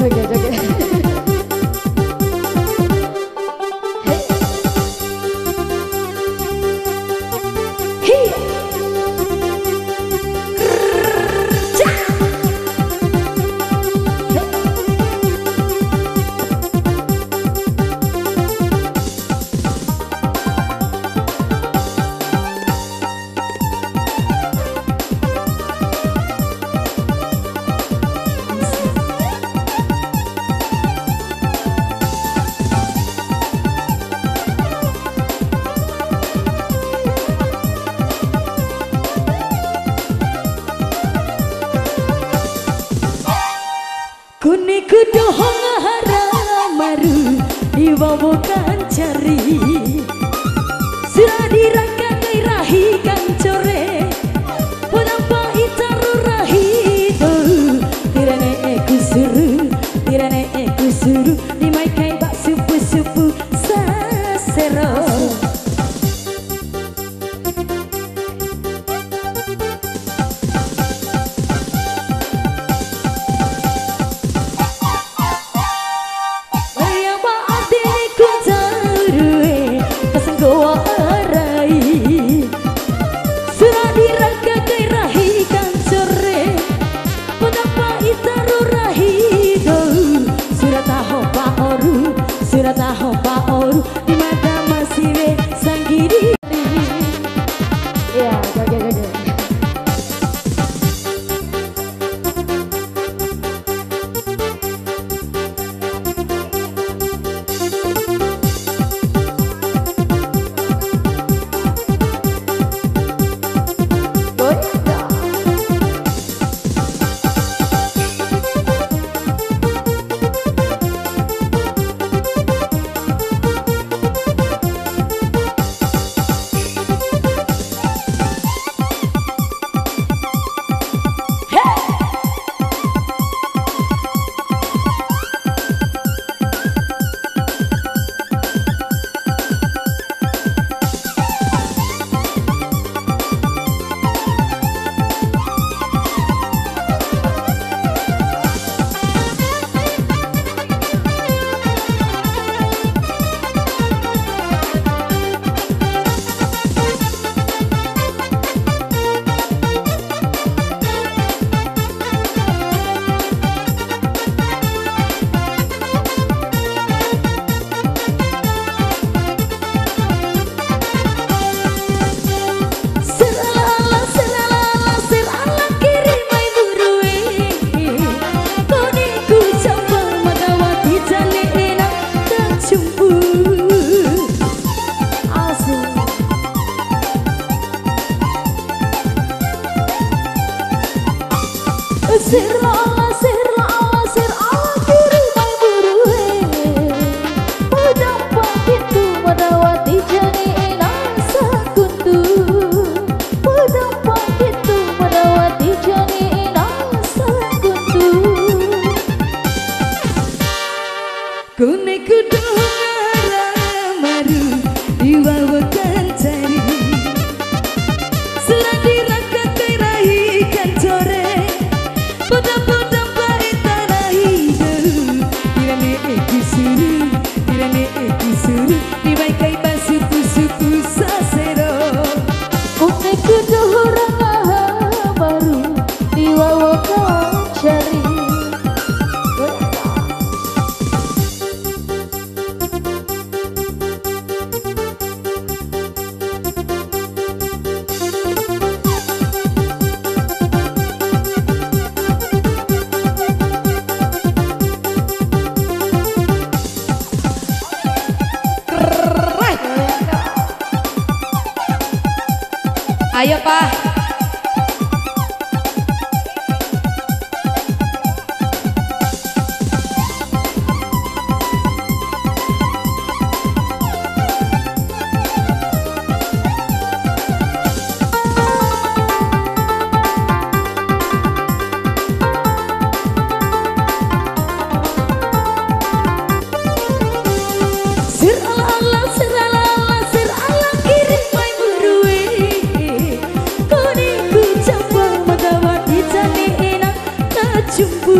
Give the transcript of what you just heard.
joget joget. Kuni kudohong haramaru dibawa kancari sudah dirangka rahi kancore penampa itaru rahi do tirane eku suru dimai kai bak supu sasero. Tahu Pak Oru di mata masih we sanggiri. Ya, joget joget. Kune kudohong haramaru dibawa kancari sudah dirangka rahi kancore poda-poda pahit rahi tirane eku suru dimai kai basupu sasero. Kune kudohong haramaru dibawa kancari. Ayo Pak. Jumbo